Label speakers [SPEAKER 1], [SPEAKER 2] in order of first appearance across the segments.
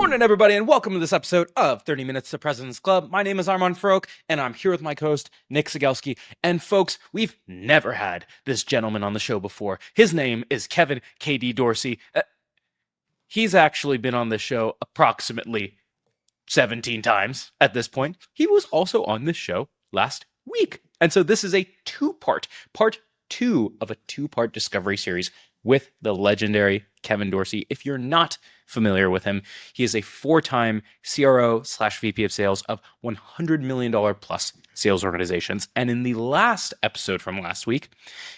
[SPEAKER 1] Morning, everybody, and welcome to this episode of 30 Minutes to President's Club. My name is Armand Farok, and I'm here with my co-host, Nick Sigelski. And folks, we've never had this gentleman on the show before. His name is Kevin K.D. Dorsey. He's actually been on this show approximately 17 times at this point. He was also on this show last week. And so this is a part two of a two-part discovery series with the legendary Kevin Dorsey. If you're not familiar with him, he is a four-time CRO/VP of sales of $100 million plus sales organizations. And in the last episode from last week,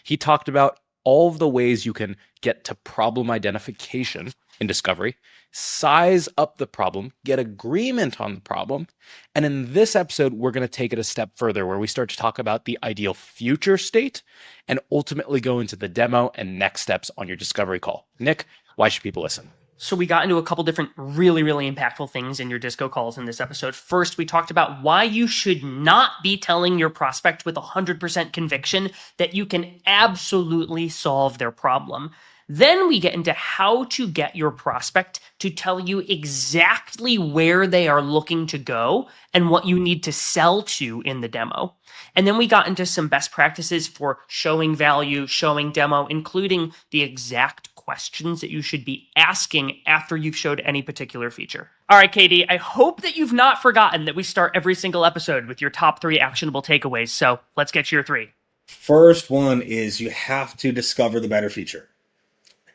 [SPEAKER 1] he talked about all of the ways you can get to problem identification in discovery, size up the problem, get agreement on the problem. And in this episode, we're going to take it a step further where we start to talk about the ideal future state and ultimately go into the demo and next steps on your discovery call. Nick, why should people listen?
[SPEAKER 2] So we got into a couple different really impactful things in your disco calls in this episode. First, we talked about why you should not be telling your prospect with 100% conviction that you can absolutely solve their problem. Then we get into how to get your prospect to tell you exactly where they are looking to go and what you need to sell to in the demo. And then we got into some best practices for showing value, showing demo, including the exact questions that you should be asking after you've showed any particular feature. All right, KD, I hope that you've not forgotten that we start every single episode with your top 3 actionable takeaways. So let's get your 3.
[SPEAKER 3] First one is you have to discover the better feature.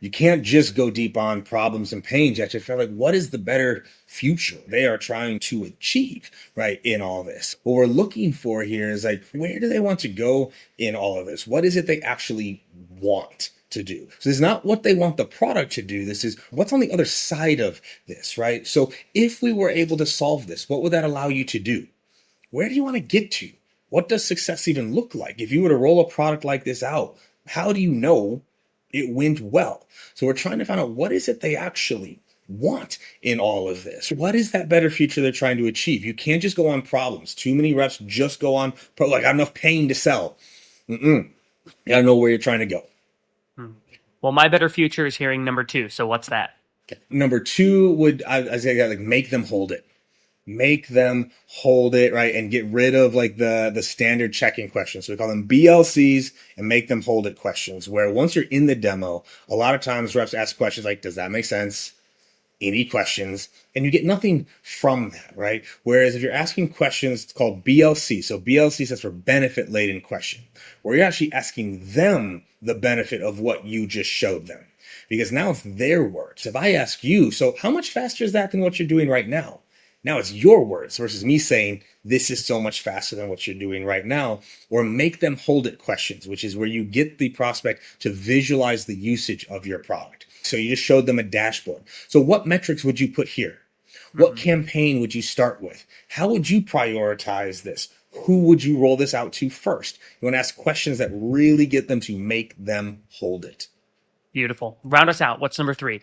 [SPEAKER 3] You can't just go deep on problems and pains. You have to feel like, what is the better future they are trying to achieve, right, in all this? What we're looking for here is like, where do they want to go in all of this? What is it they actually want to do? So this is not what they want the product to do. This is what's on the other side of this, right? So if we were able to solve this, what would that allow you to do? Where do you want to get to? What does success even look like? If you were to roll a product like this out, how do you know it went well? So we're trying to find out, what is it they actually want in all of this? What is that better future they're trying to achieve? You can't just go on problems. Too many reps just go on, like, I have enough pain to sell. You gotta know where you're trying to go.
[SPEAKER 2] Well, my better future is hearing number 2. So what's that?
[SPEAKER 3] Number 2 would, I say, like, make them hold it. Make them hold it, right? And get rid of like the standard check-in questions. So we call them BLCs, and make them hold it questions, where once you're in the demo, a lot of times reps ask questions like, does that make sense? Any questions? And you get nothing from that, right? Whereas if you're asking questions, it's called BLC. So BLC stands for benefit laden question, where you're actually asking them the benefit of what you just showed them. Because now it's their words. If I ask you, so how much faster is that than what you're doing right now? Now it's your words versus me saying, this is so much faster than what you're doing right now. Or make them hold it questions, which is where you get the prospect to visualize the usage of your product. So you just showed them a dashboard. So what metrics would you put here? What campaign would you start with? How would you prioritize this? Who would you roll this out to first? You want to ask questions that really get them to make them hold it.
[SPEAKER 2] Beautiful. Round us out. What's number 3?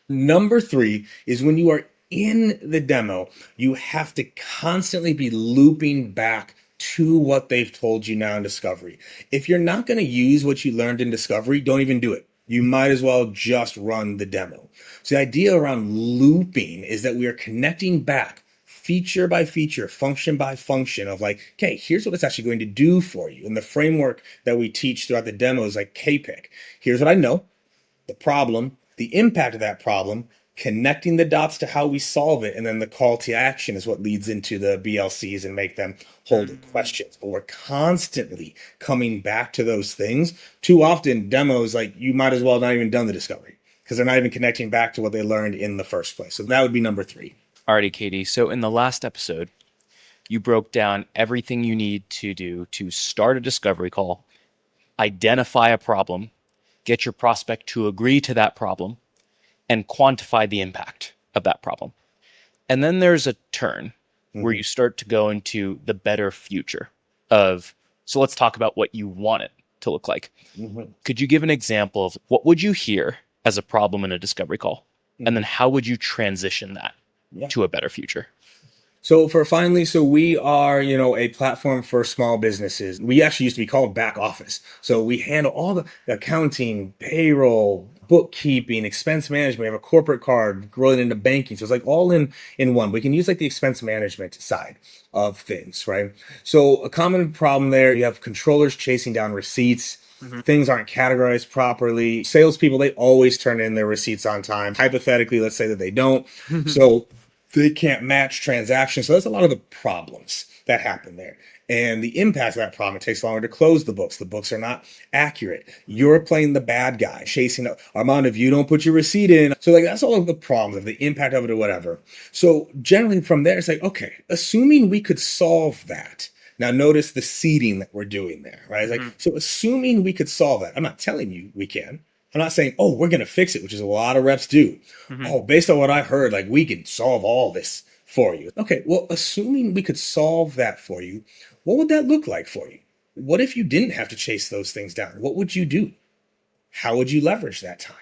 [SPEAKER 3] Number 3 is when you are in the demo, you have to constantly be looping back to what they've told you now in discovery. If you're not going to use what you learned in discovery, don't even do it. You might as well just run the demo. So the idea around looping is that we are connecting back feature by feature, function by function of like, okay, here's what it's actually going to do for you. And the framework that we teach throughout the demo is like KPIC. Here's what I know, the problem, the impact of that problem, connecting the dots to how we solve it, and then the call to action is what leads into the BLCs and make them hold questions. But we're constantly coming back to those things. Too often, demos, like, you might as well not even done the discovery because they're not even connecting back to what they learned in the first place. So that would be number 3.
[SPEAKER 1] Alrighty, Katie. So in the last episode, you broke down everything you need to do to start a discovery call, identify a problem, get your prospect to agree to that problem, and quantify the impact of that problem. And then there's a turn where you start to go into the better future of, so let's talk about what you want it to look like. Could you give an example of what would you hear as a problem in a discovery call? And then how would you transition that to a better future?
[SPEAKER 3] So for Finally, so we are, a platform for small businesses. We actually used to be called back office. So we handle all the accounting, payroll, bookkeeping, expense management. We have a corporate card growing into banking. So it's like all in one. We can use like the expense management side of things, right? So a common problem there, you have controllers chasing down receipts. Things aren't categorized properly. Salespeople, they always turn in their receipts on time. Hypothetically, let's say that they don't. So they can't match transactions. So that's a lot of the problems that happen there. And the impact of that problem, it takes longer to close the books. The books are not accurate. You're playing the bad guy, chasing up. Armand, if you don't put your receipt in. So like that's all of the problems of the impact of it or whatever. So generally from there, it's like, okay, assuming we could solve that. Now notice the seeding that we're doing there, right? It's like, so assuming we could solve that, I'm not telling you we can. I'm not saying, oh, we're going to fix it, which is a lot of reps do. Oh, based on what I heard, like we can solve all this for you. Okay, well, assuming we could solve that for you, what would that look like for you? What if you didn't have to chase those things down? What would you do? How would you leverage that time?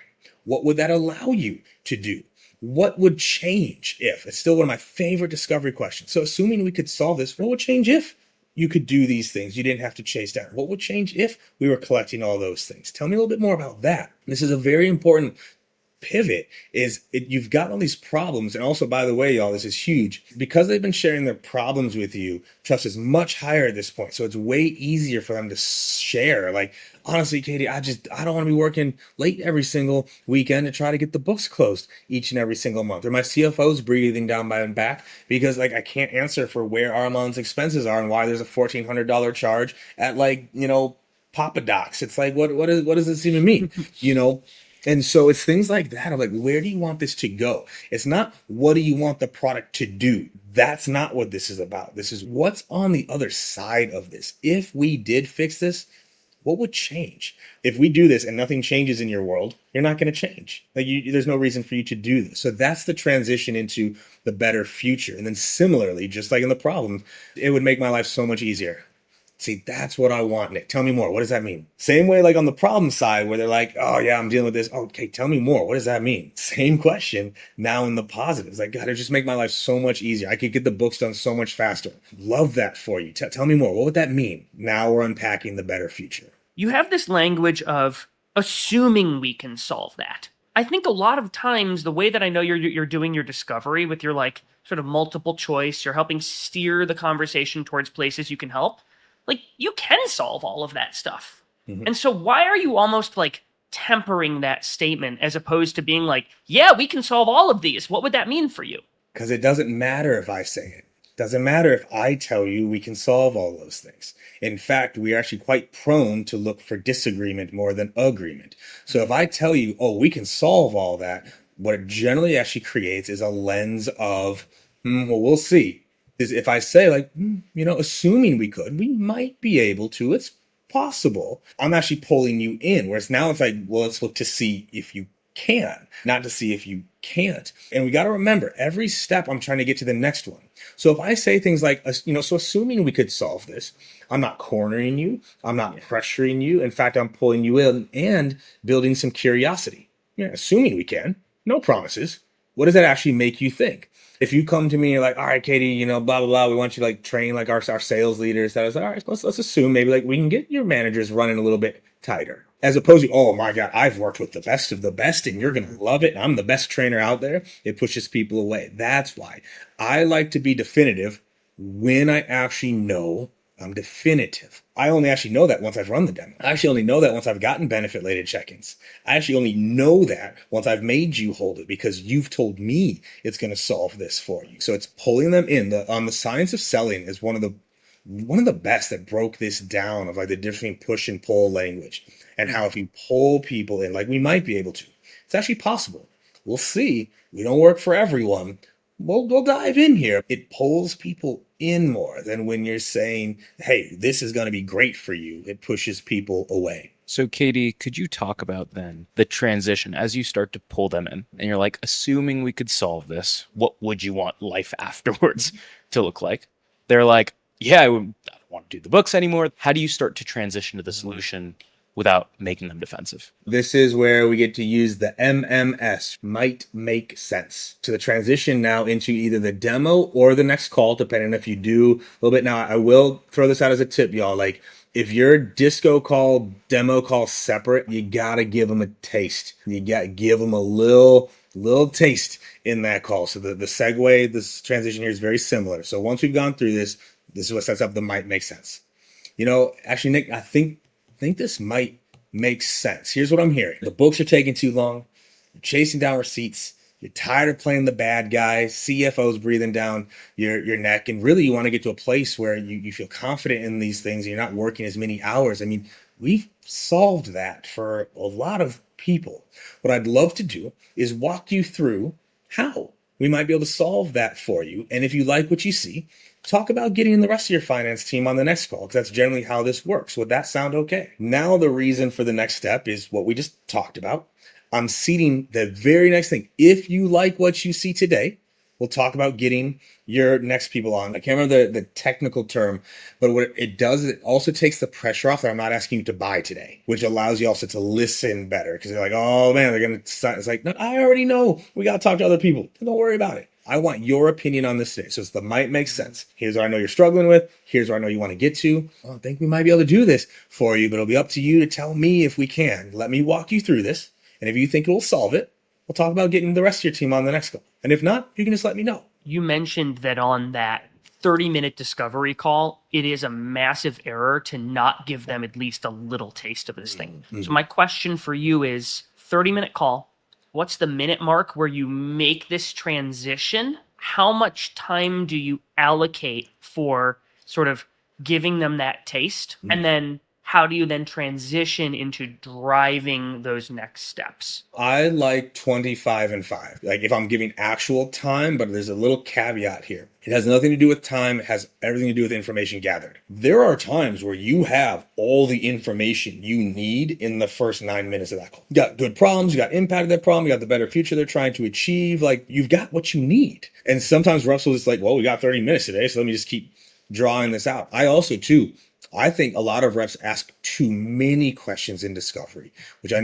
[SPEAKER 3] What would that allow you to do? What would change if? It's still one of my favorite discovery questions. So assuming we could solve this, what would change if you could do these things you didn't have to chase down? What would change if we were collecting all those things? Tell me a little bit more about that. This is a very important pivot. You've got all these problems. And also, by the way, y'all, this is huge. Because they've been sharing their problems with you, trust is much higher at this point. So it's way easier for them to share. Like, honestly, Katie, I don't want to be working late every single weekend to try to get the books closed each and every single month. Or my CFO's breathing down my back because like I can't answer for where Armand's expenses are and why there's a $1,400 charge at like, Papa Docs. It's like, what does this even mean? And so it's things like that of like, where do you want this to go? It's not what do you want the product to do? That's not what this is about. This is what's on the other side of this. If we did fix this, what would change? If we do this and nothing changes in your world, you're not going to change. There's no reason for you to do this. So that's the transition into the better future. And then similarly, just like in the problem, it would make my life so much easier. See, that's what I want, Nick. Tell me more. What does that mean? Same way like on the problem side where they're like, oh yeah, I'm dealing with this. Okay, tell me more. What does that mean? Same question now in the positives. Like, God, it just make my life so much easier. I could get the books done so much faster. Love that for you. Tell me more. What would that mean? Now we're unpacking the better future.
[SPEAKER 2] You have this language of assuming we can solve that. I think a lot of times the way that I know you're doing your discovery with your like sort of multiple choice, you're helping steer the conversation towards places you can help. Like, you can solve all of that stuff. And so why are you almost like tempering that statement as opposed to being like, yeah, we can solve all of these? What would that mean for you?
[SPEAKER 3] Because it doesn't matter if I say it. Doesn't matter if I tell you we can solve all those things. In fact, we are actually quite prone to look for disagreement more than agreement. So if I tell you, oh, we can solve all that, what it generally actually creates is a lens of, well, we'll see. Is if I say like, assuming we could, we might be able to, it's possible. I'm actually pulling you in, whereas now it's like, well, let's look to see if you can, not to see if you can't. And we got to remember every step I'm trying to get to the next one. So if I say things like, so assuming we could solve this, I'm not cornering you. I'm not pressuring you. In fact, I'm pulling you in and building some curiosity. Assuming we can, no promises. What does that actually make you think? If you come to me and you're like, all right, Katie, blah, blah, blah, we want you to like train like our sales leaders. That was like, all right, let's assume maybe like we can get your managers running a little bit tighter. As opposed to, oh my God, I've worked with the best of the best and you're going to love it. And I'm the best trainer out there. It pushes people away. That's why I like to be definitive when I actually know I'm definitive. I only actually know that once I've run the demo. I actually only know that once I've gotten benefit-related check-ins. I actually only know that once I've made you hold it because you've told me it's going to solve this for you. So it's pulling them in. The science of selling is one of the best that broke this down of like the difference between push and pull language and how if you pull people in, like we might be able to, it's actually possible. We'll see. We don't work for everyone. We'll dive in here. It pulls people in more than when you're saying, hey, this is going to be great for you. It pushes people away.
[SPEAKER 1] So Katie, could you talk about then the transition as you start to pull them in and you're like, assuming we could solve this, what would you want life afterwards to look like? They're like, yeah, I don't want to do the books anymore. How do you start to transition to the solution without making them defensive?
[SPEAKER 3] This is where we get to use the MMS, might make sense, to the transition now into either the demo or the next call, depending if you do a little bit. Now, I will throw this out as a tip, y'all. Like, if your disco call, demo call separate, you gotta give them a taste. You gotta give them a little taste in that call. So the segue, this transition here is very similar. So once we've gone through this, this is what sets up the might make sense. Actually, Nick, I think this might make sense. Here's what I'm hearing. The books are taking too long. You're chasing down receipts. You're tired of playing the bad guy. CFO's breathing down your neck. And really, you want to get to a place where you feel confident in these things. And you're not working as many hours. I mean, we've solved that for a lot of people. What I'd love to do is walk you through how we might be able to solve that for you. And if you like what you see, talk about getting the rest of your finance team on the next call, because that's generally how this works. Would that sound okay? Now, the reason for the next step is what we just talked about. I'm seeding the very next thing. If you like what you see today, we'll talk about getting your next people on. I can't remember the technical term, but what it does is it also takes the pressure off that I'm not asking you to buy today, which allows you also to listen better, because they're like, oh man, they're going to, it's like, no, I already know. We got to talk to other people. Don't worry about it. I want your opinion on this today. So it's the might make sense. Here's what I know you're struggling with. Here's what I know you want to get to. I don't think we might be able to do this for you, but it'll be up to you to tell me if we can. Let me walk you through this. And if you think it will solve it, we'll talk about getting the rest of your team on the next call. And if not, you can just let me know.
[SPEAKER 2] You mentioned that on that 30-minute discovery call, it is a massive error to not give them at least a little taste of this thing. Mm-hmm. So my question for you is 30-minute call. What's the minute mark where you make this transition? How much time do you allocate for sort of giving them that taste? Mm-hmm. And then how do you then transition into driving those next steps?
[SPEAKER 3] I like 25 and 5. Like if I'm giving actual time, but there's a little caveat here. It has nothing to do with time. It has everything to do with information gathered. There are times where you have all the information you need in the first 9 minutes of that call. You got good problems. You got impact of that problem. You got the better future they're trying to achieve. Like you've got what you need. And sometimes reps will just like, well, we got 30 minutes today, so let me just keep drawing this out. I think a lot of reps ask too many questions in discovery, which I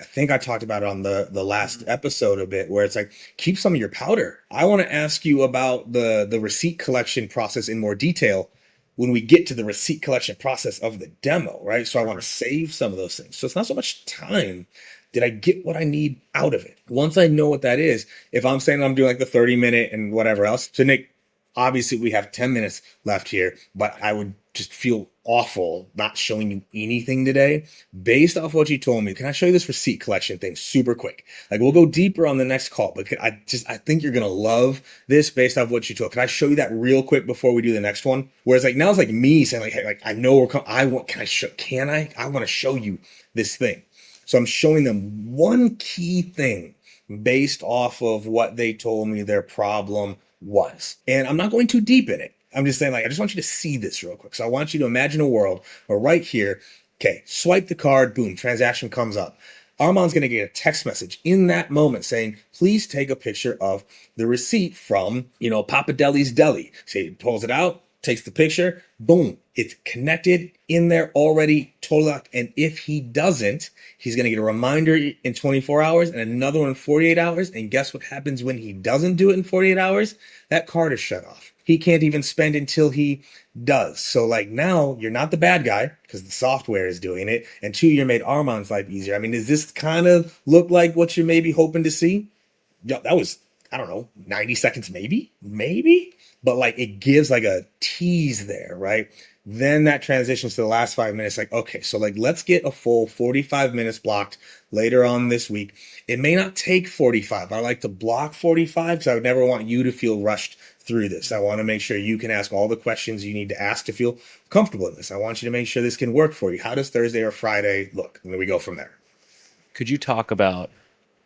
[SPEAKER 3] think I talked about it on the last episode a bit, where it's like, keep some of your powder. I want to ask you about the receipt collection process in more detail when we get to the receipt collection process of the demo, right? So I want to save some of those things. So it's not so much time. Did I get what I need out of it? Once I know what that is, if I'm saying I'm doing like the 30-minute and whatever else. So Nick, obviously we have 10 minutes left here, but I would just feel awful not showing you anything today based off what you told me. Can I show you this receipt collection thing super quick? Like we'll go deeper on the next call, but I think you're going to love this based off what you told. Can I show you that real quick before we do the next one? Whereas like now it's like me saying like, hey, like I know I want to show you this thing. So I'm showing them one key thing based off of what they told me their problem was. And I'm not going too deep in it. I'm just saying, like, I just want you to see this real quick. So I want you to imagine a world where right here, okay, swipe the card, boom, transaction comes up. Armand's going to get a text message in that moment saying, please take a picture of the receipt from, Papa Deli's Deli. So he pulls it out, takes the picture, boom, it's connected in there already, totally locked. And if he doesn't, he's going to get a reminder in 24 hours and another one in 48 hours. And guess what happens when he doesn't do it in 48 hours? That card is shut off. He can't even spend until he does. So like now you're not the bad guy because the software is doing it. And 2, you made Armand's life easier. I mean, does this kind of look like what you're maybe hoping to see? Yeah, that was, 90 seconds, maybe, but like it gives like a tease there, right? Then that transitions to the last 5 minutes. Like, okay, so like, let's get a full 45 minutes blocked later on this week. It may not take 45. I like to block 45 because I would never want you to feel rushed through this. I want to make sure you can ask all the questions you need to ask to feel comfortable in this. I want you to make sure this can work for you. How does Thursday or Friday look? And then we go from there.
[SPEAKER 1] Could you talk about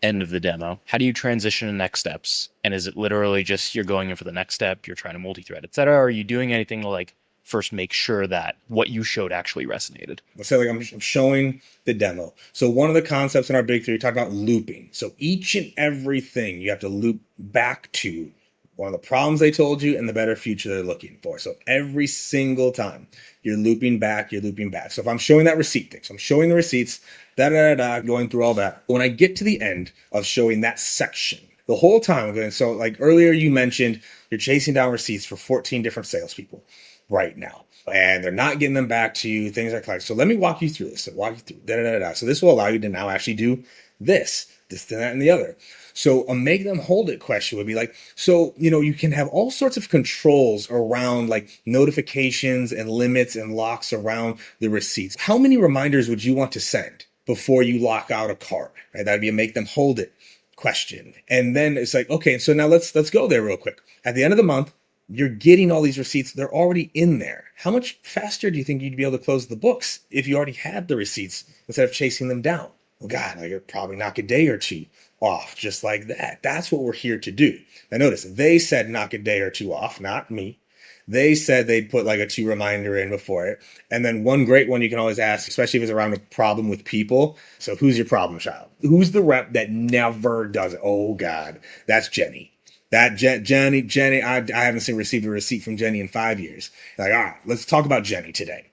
[SPEAKER 1] end of the demo? How do you transition to next steps? And is it literally just you're going in for the next step, you're trying to multi-thread, et cetera? Or are you doing anything to like first make sure that what you showed actually resonated?
[SPEAKER 3] Let's say like I'm showing the demo. So one of the concepts in our big three, we talked about looping. So each and everything you have to loop back to one of the problems they told you and the better future they're looking for. So every single time you're looping back. So if I'm showing that receipt thing, so I'm showing the receipts, going through all that. When I get to the end of showing that section, the whole time, so like earlier you mentioned, you're chasing down receipts for 14 different salespeople right now. and they're not getting them back to you, things like that. So let me walk you through this. So walk you through So this will allow you to now actually do this, that, and the other. So a make them hold it question would be like, so, you can have all sorts of controls around like notifications and limits and locks around the receipts. How many reminders would you want to send before you lock out a card? Right? That'd be a make them hold it question. And then it's like, okay, so now let's go there real quick. At the end of the month, you're getting all these receipts. They're already in there. How much faster do you think you'd be able to close the books if you already had the receipts instead of chasing them down? Well, God, I could probably knock a day or two off just like that. That's what we're here to do. Now notice, they said knock a day or two off, not me. They said they'd put like a 2 reminder in before it. And then one great one you can always ask, especially if it's around a problem with people. So who's your problem child? Who's the rep that never does it? Oh God, that's Jenny. That Jenny, I haven't received a receipt from Jenny in 5 years. Like, all right, let's talk about Jenny today.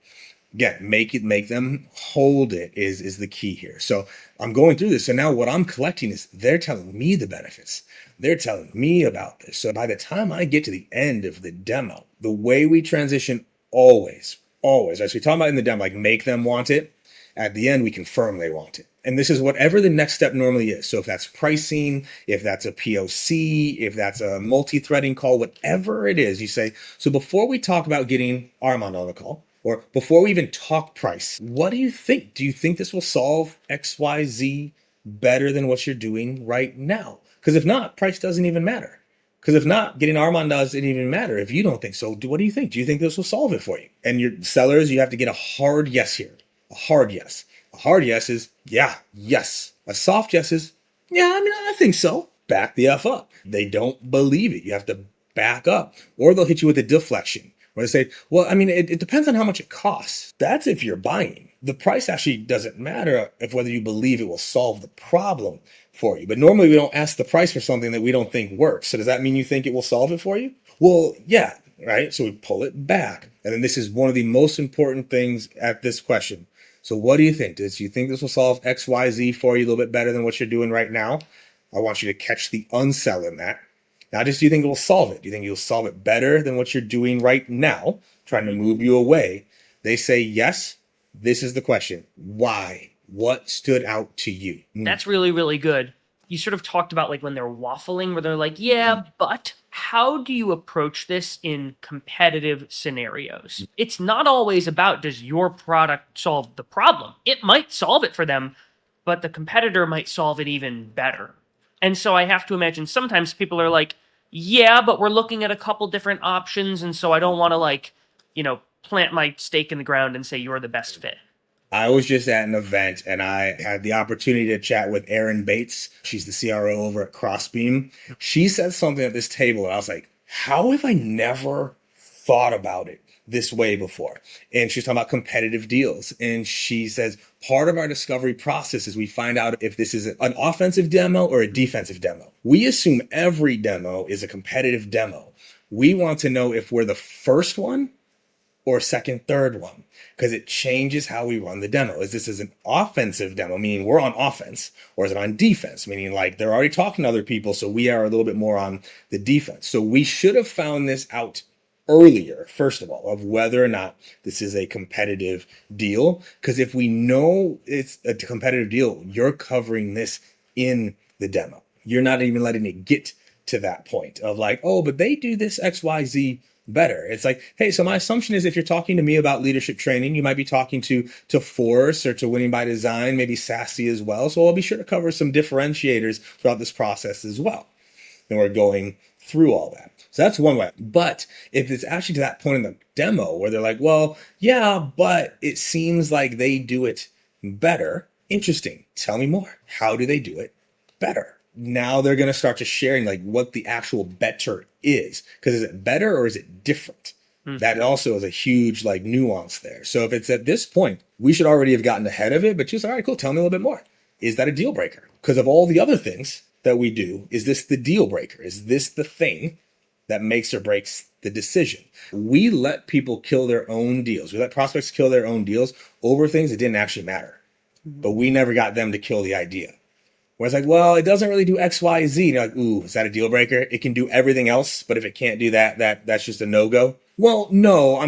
[SPEAKER 3] Again, make them hold it is the key here. So I'm going through this. So now what I'm collecting is they're telling me the benefits. They're telling me about this. So by the time I get to the end of the demo, the way we transition always, as we talk about in the demo, like make them want it. At the end, we confirm they want it. And this is whatever the next step normally is. So if that's pricing, if that's a POC, if that's a multi-threading call, whatever it is, you say, so before we talk about getting Armand on the call, or before we even talk price, what do you think? Do you think this will solve XYZ better than what you're doing right now? Because if not, price doesn't even matter. Because if not, getting Armand doesn't even matter if you don't think so. What do you think? Do you think this will solve it for you? And your sellers, you have to get a hard yes here. A hard yes. A hard yes is, yeah, yes. A soft yes is, yeah, I think so. Back the F up. They don't believe it. You have to back up. Or they'll hit you with a deflection. Where they say, well, it depends on how much it costs. That's if you're buying. The price actually doesn't matter if whether you believe it will solve the problem for you. But normally we don't ask the price for something that we don't think works. So does that mean you think it will solve it for you? Well, yeah, right? So we pull it back. And then this is one of the most important things at this question. So what do you think? Do you think this will solve X, Y, Z for you a little bit better than what you're doing right now? I want you to catch the unsell in that. Not just do you think it will solve it. Do you think you'll solve it better than what you're doing right now, trying to move you away? They say yes. This is the question. Why? What stood out to you?
[SPEAKER 2] That's really, really good. You sort of talked about like when they're waffling, where they're like, yeah, but how do you approach this in competitive scenarios? It's not always about does your product solve the problem. It might solve it for them, but the competitor might solve it even better. And so I have to imagine sometimes people are like, yeah, but we're looking at a couple different options. And so I don't want to plant my stake in the ground and say you're the best fit.
[SPEAKER 3] I was just at an event and I had the opportunity to chat with Erin Bates. She's the CRO over at Crossbeam. She said something at this table and I was like, how have I never thought about it this way before? And she's talking about competitive deals. And she says, part of our discovery process is we find out if this is an offensive demo or a defensive demo. We assume every demo is a competitive demo. We want to know if we're the first one or second, third one, because it changes how we run the demo. Is this an offensive demo, meaning we're on offense, or is it on defense, meaning like they're already talking to other people, so we are a little bit more on the defense. So we should have found this out earlier, first of all, of whether or not this is a competitive deal. Because if we know it's a competitive deal, you're covering this in the demo. You're not even letting it get to that point of like, oh, but they do this XYZ better. It's like, hey, so my assumption is if you're talking to me about leadership training, you might be talking to Force or to Winning by Design, maybe Sassy as well. So I'll be sure to cover some differentiators throughout this process as well. And we're going through all that. So that's one way. But if it's actually to that point in the demo where they're like, well, yeah, but it seems like they do it better. Interesting. Tell me more. How do they do it better? Now they're going to start to sharing like what the actual better is. Because is it better or is it different? That also is a huge like nuance there. So if it's at this point, we should already have gotten ahead of it. But just, all right, cool. Tell me a little bit more. Is that a deal breaker? Because of all the other things that we do, is this the deal breaker? Is this the thing that makes or breaks the decision? We let people kill their own deals. We let prospects kill their own deals over things that didn't actually matter. But we never got them to kill the idea. Where it's like, well, it doesn't really do X, Y, Z. And you're like, ooh, is that a deal breaker? It can do everything else, but if it can't do that, that's just a no-go. Well, no,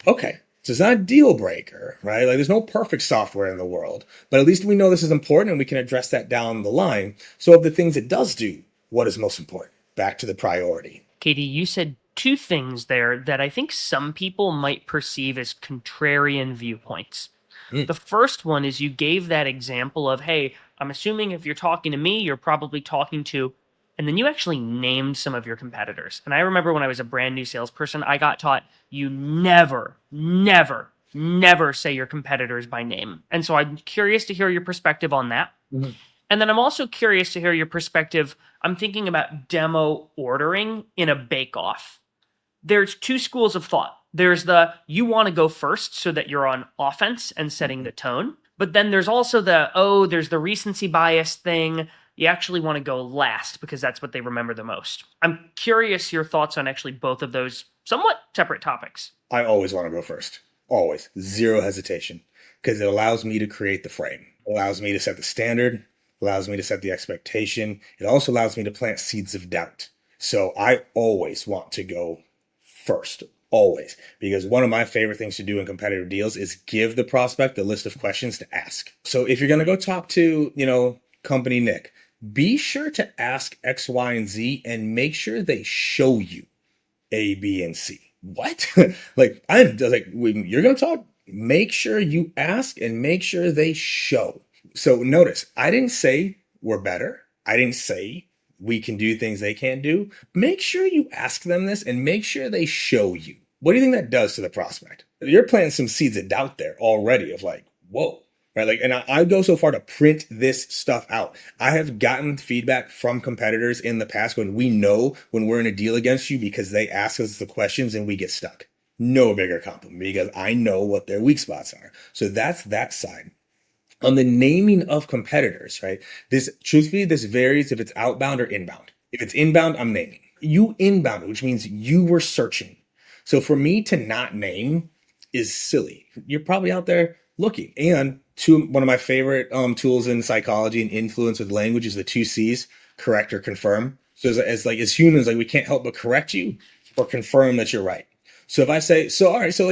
[SPEAKER 3] Okay. So it's not a deal breaker, right? Like there's no perfect software in the world, but at least we know this is important and we can address that down the line. So of the things it does do, what is most important? Back to the priority.
[SPEAKER 2] Katie, you said two things there that I think some people might perceive as contrarian viewpoints. The first one is you gave that example of, hey, I'm assuming if you're talking to me, you're probably talking to, and then you actually named some of your competitors. And I remember when I was a brand new salesperson, I got taught you never, never, never say your competitors by name. And so I'm curious to hear your perspective on that.
[SPEAKER 3] Mm-hmm.
[SPEAKER 2] And then I'm also curious to hear your perspective. I'm thinking about demo ordering in a bake-off. There's two schools of thought. There's the you want to go first so that you're on offense and setting the tone. But then there's also there's the recency bias thing. You actually want to go last because that's what they remember the most. I'm curious your thoughts on actually both of those somewhat separate topics.
[SPEAKER 3] I always want to go first. Always. Zero hesitation. Because it allows me to create the frame. It allows me to set the standard. Allows me to set the expectation. It also allows me to plant seeds of doubt. So I always want to go first. Always. Because one of my favorite things to do in competitive deals is give the prospect a list of questions to ask. So if you're going to go talk to, company Nick, be sure to ask X, Y, and Z and make sure they show you A, B, and C. What? When you're going to talk, make sure you ask and make sure they show. So notice, I didn't say we're better. I didn't say we can do things they can't do. Make sure you ask them this and make sure they show you. What do you think that does to the prospect? You're planting some seeds of doubt there already of like, whoa, right? And I go so far to print this stuff out. I have gotten feedback from competitors in the past when we know when we're in a deal against you because they ask us the questions and we get stuck. No bigger compliment because I know what their weak spots are. So that's that side. On the naming of competitors, right? Truthfully, this varies if it's outbound or inbound. If it's inbound, I'm naming. You inbound, which means you were searching. So for me to not name is silly. You're probably out there looking. And one of my favorite tools in psychology and influence with language is the 2 C's, correct or confirm. So as humans, we can't help but correct you or confirm that you're right. So if I say,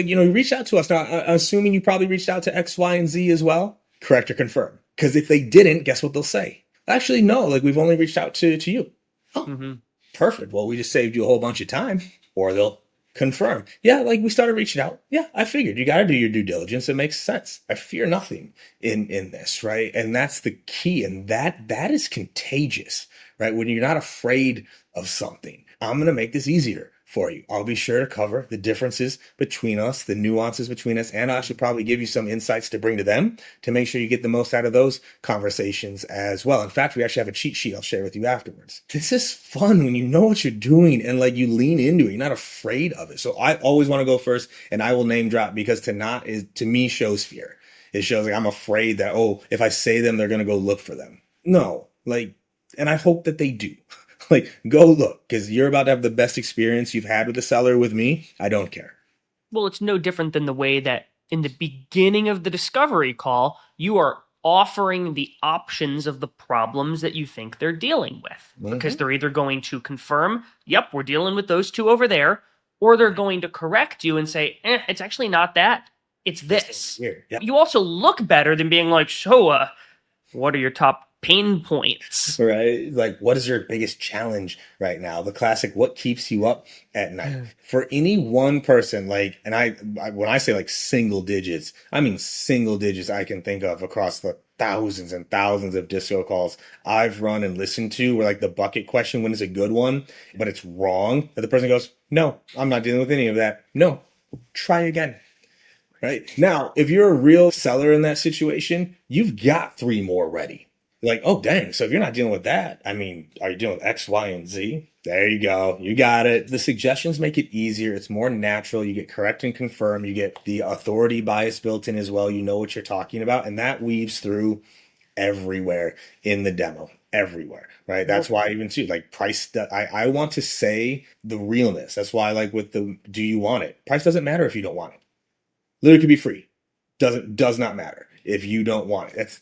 [SPEAKER 3] you reached out to us. Now, I'm assuming you probably reached out to X, Y, and Z as well. Correct or confirm. Because if they didn't, guess what they'll say? Actually, no, we've only reached out to you. Oh, perfect. Well, we just saved you a whole bunch of time. Or they'll confirm. Yeah, we started reaching out. Yeah, I figured you got to do your due diligence. It makes sense. I fear nothing in this, right? And that's the key. And that is contagious, right? When you're not afraid of something. I'm going to make this easier for you. I'll be sure to cover the differences between us, the nuances between us, and I should probably give you some insights to bring to them to make sure you get the most out of those conversations as well. In fact, we actually have a cheat sheet I'll share with you afterwards. This is fun when you know what you're doing and you lean into it. You're not afraid of it. So I always want to go first and I will name drop because to me shows fear. It shows I'm afraid that, if I say them, they're going to go look for them. No, and I hope that they do. Go look, because you're about to have the best experience you've had with a seller with me. I don't care.
[SPEAKER 2] Well, it's no different than the way that in the beginning of the discovery call, you are offering the options of the problems that you think they're dealing with. Because they're either going to confirm, yep, we're dealing with those two over there, or they're going to correct you and say, it's actually not that, it's this.
[SPEAKER 3] Yep.
[SPEAKER 2] You also look better than being like, so, what are your top pain points,
[SPEAKER 3] right? What is your biggest challenge right now? The classic, what keeps you up at night? For any one person, and I when I say single digits, I mean single digits I can think of across the thousands and thousands of disco calls I've run and listened to where the bucket question when it's a good one, but it's wrong. That the person goes, no, I'm not dealing with any of that. No, try again. Right? Now, if you're a real seller in that situation, you've got 3 more ready. Oh, dang. So if you're not dealing with that, are you dealing with X, Y, and Z? There you go. You got it. The suggestions make it easier. It's more natural. You get correct and confirm. You get the authority bias built in as well. You know what you're talking about. And that weaves through everywhere in the demo. Everywhere. Right? That's why even too, price, I want to say the realness. That's why with the, do you want it? Price doesn't matter if you don't want it. Literally could be free. Does not matter if you don't want it. That's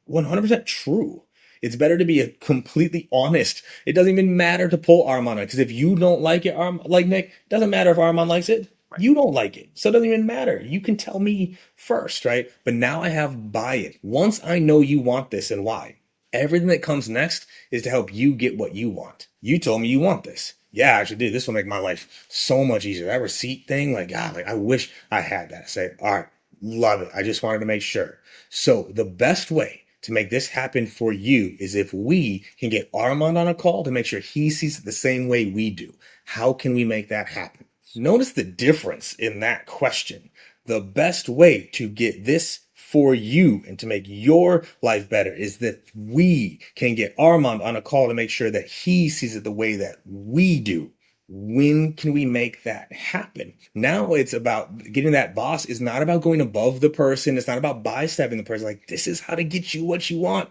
[SPEAKER 3] 100% true. It's better to be completely honest. It doesn't even matter to pull Armand because if you don't like it, like Nick, it doesn't matter if Armand likes it. You don't like it, so it doesn't even matter. You can tell me first, right? But now I have buy-in. Once I know you want this and why, everything that comes next is to help you get what you want. You told me you want this. Yeah, I should do this. Will make my life so much easier. That receipt thing, like, God, like I wish I had that. Say, all right, love it. I just wanted to make sure. So the best way to make this happen for you is if we can get Armand on a call to make sure he sees it the same way we do. How can we make that happen? Notice the difference in that question. The best way to get this for you and to make your life better is that we can get Armand on a call to make sure that he sees it the way that we do. When can we make that happen? Now it's about getting that boss. Is not about going above the person. It's not about bystepping the person. Like, this is how to get you what you want.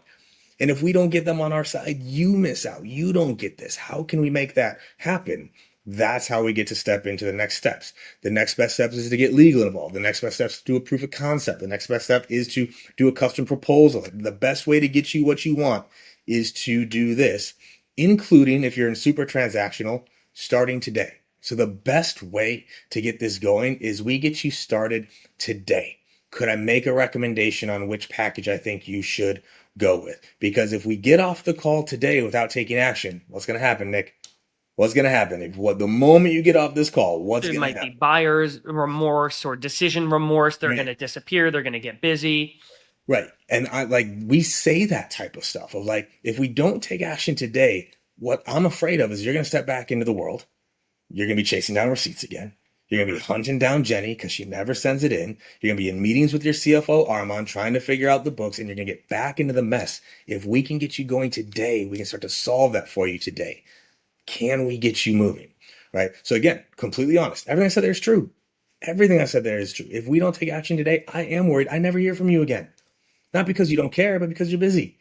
[SPEAKER 3] And if we don't get them on our side, you miss out. You don't get this. How can we make that happen? That's how we get to step into the next steps. The next best step is to get legal involved. The next best step is to do a proof of concept. The next best step is to do a custom proposal. The best way to get you what you want is to do this, including if you're in super transactional, starting today. So the best way to get this going is we get you started today. Could I make a recommendation on which package I think you should go with? Because if we get off the call today without taking action, what's going to happen, Nick? What's going to happen? The moment you get off this call, what's going to happen?
[SPEAKER 2] It might be buyer's remorse or decision remorse. They're going to disappear. They're going to get busy.
[SPEAKER 3] Right. And we say that type of stuff of like, if we don't take action today, what I'm afraid of is you're going to step back into the world. You're going to be chasing down receipts again. You're going to be hunting down Jenny because she never sends it in. You're going to be in meetings with your CFO, Armand, trying to figure out the books, and you're going to get back into the mess. If we can get you going today, we can start to solve that for you today. Can we get you moving? Right? So again, completely honest. Everything I said there is true. Everything I said there is true. If we don't take action today, I am worried I never hear from you again. Not because you don't care, but because you're busy.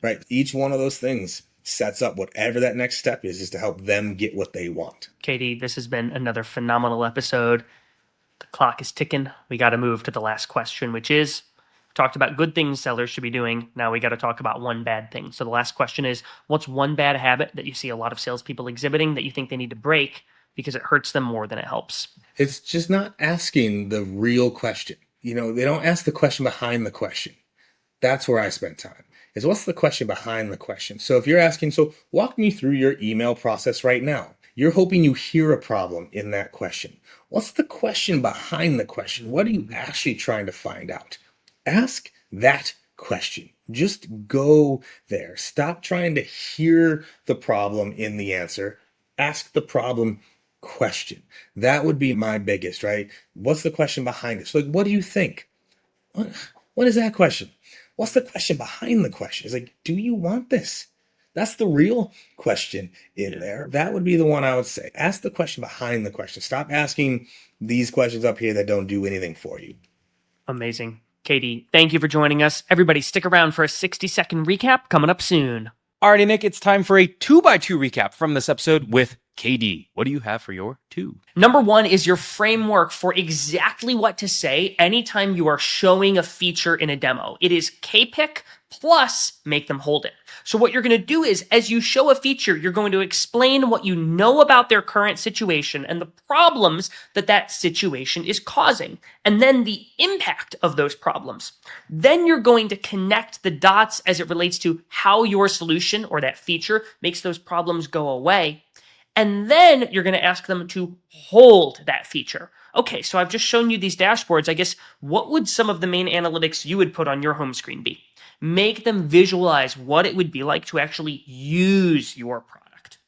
[SPEAKER 3] Right? Each one of those things sets up whatever that next step is to help them get what they want.
[SPEAKER 2] Katie, this has been another phenomenal episode. The clock is ticking. We got to move to the last question, which is, we talked about good things sellers should be doing. Now we got to talk about one bad thing. So the last question is, what's one bad habit that you see a lot of salespeople exhibiting that you think they need to break because it hurts them more than it helps?
[SPEAKER 3] It's just not asking the real question. They don't ask the question behind the question. That's where I spend time. Is what's the question behind the question? So if you're asking, so walk me through your email process right now. You're hoping you hear a problem in that question. What's the question behind the question? What are you actually trying to find out? Ask that question. Just go there. Stop trying to hear the problem in the answer. Ask the problem question. That would be my biggest, right? What's the question behind it? So what do you think? What is that question? What's the question behind the question? It's like, do you want this? That's the real question in there. That would be the one I would say. Ask the question behind the question. Stop asking these questions up here that don't do anything for you.
[SPEAKER 2] Amazing. Katie, thank you for joining us. Everybody stick around for a 60-second recap coming up soon.
[SPEAKER 1] Alrighty, Nick, it's time for a 2x2 recap from this episode with KD. What do you have for your 2?
[SPEAKER 2] Number 1 is your framework for exactly what to say anytime you are showing a feature in a demo. It is KPIC plus make them hold it. So what you're going to do is, as you show a feature, you're going to explain what you know about their current situation and the problems that that situation is causing, and then the impact of those problems. Then you're going to connect the dots as it relates to how your solution or that feature makes those problems go away. And then you're going to ask them to hold that feature. Okay, so I've just shown you these dashboards. I guess what would some of the main analytics you would put on your home screen be? Make them visualize what it would be like to actually use your product.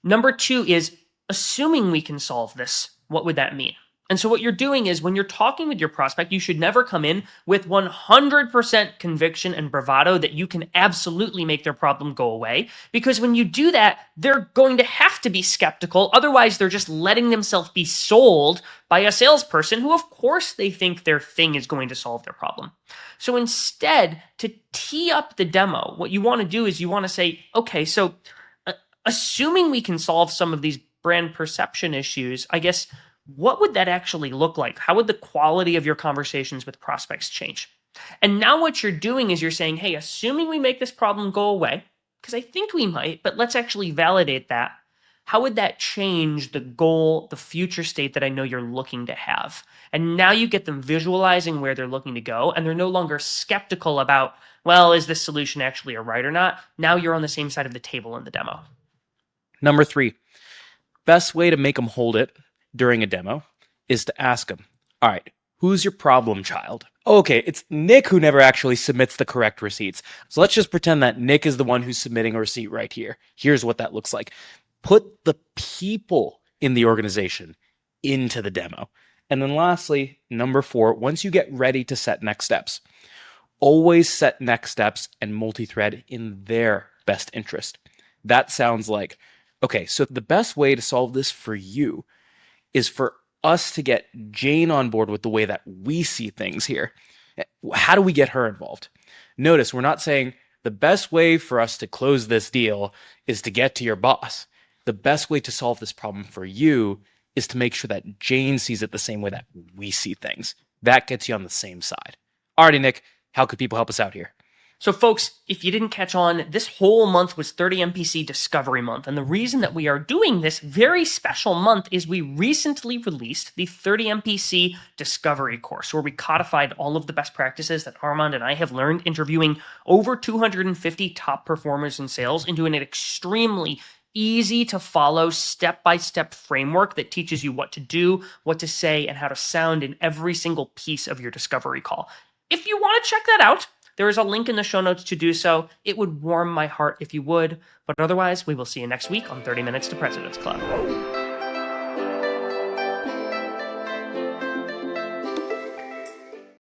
[SPEAKER 2] Number 2 is, assuming we can solve this, what would that mean? And so what you're doing is, when you're talking with your prospect, you should never come in with 100% conviction and bravado that you can absolutely make their problem go away. Because when you do that, they're going to have to be skeptical. Otherwise, they're just letting themselves be sold by a salesperson who, of course, they think their thing is going to solve their problem. So instead, to tee up the demo, what you want to do is you want to say, okay, so assuming we can solve some of these brand perception issues, I guess, what would that actually look like? How would the quality of your conversations with prospects change? And now what you're doing is you're saying, hey, assuming we make this problem go away, because I think we might, but let's actually validate that. how would that change the goal, the future state that I know you're looking to have? And now you get them visualizing where they're looking to go, and they're no longer skeptical about, well, is this solution actually a right or not? Now you're on the same side of the table in the demo.
[SPEAKER 1] Number 3, best way to make them hold it during a demo is to ask them, all right, who's your problem child? Okay, it's Nick who never actually submits the correct receipts. So let's just pretend that Nick is the one who's submitting a receipt right here. Here's what that looks like. Put the people in the organization into the demo. And then lastly, number 4, once you get ready to set next steps, always set next steps and multi-thread in their best interest. That sounds like, okay, so the best way to solve this for you is for us to get Jane on board with the way that we see things here. How do we get her involved? Notice we're not saying the best way for us to close this deal is to get to your boss. The best way to solve this problem for you is to make sure that Jane sees it the same way that we see things. That gets you on the same side. Alrighty, Nick, how could people help us out here?
[SPEAKER 2] So folks, if you didn't catch on, this whole month was 30 MPC Discovery Month. And the reason that we are doing this very special month is we recently released the 30 MPC Discovery course, where we codified all of the best practices that Armand and I have learned interviewing over 250 top performers in sales into an extremely easy to follow step-by-step framework that teaches you what to do, what to say, and how to sound in every single piece of your discovery call. If you want to check that out, there is a link in the show notes to do so. It would warm my heart if you would, but otherwise, we will see you next week on 30 Minutes to President's Club.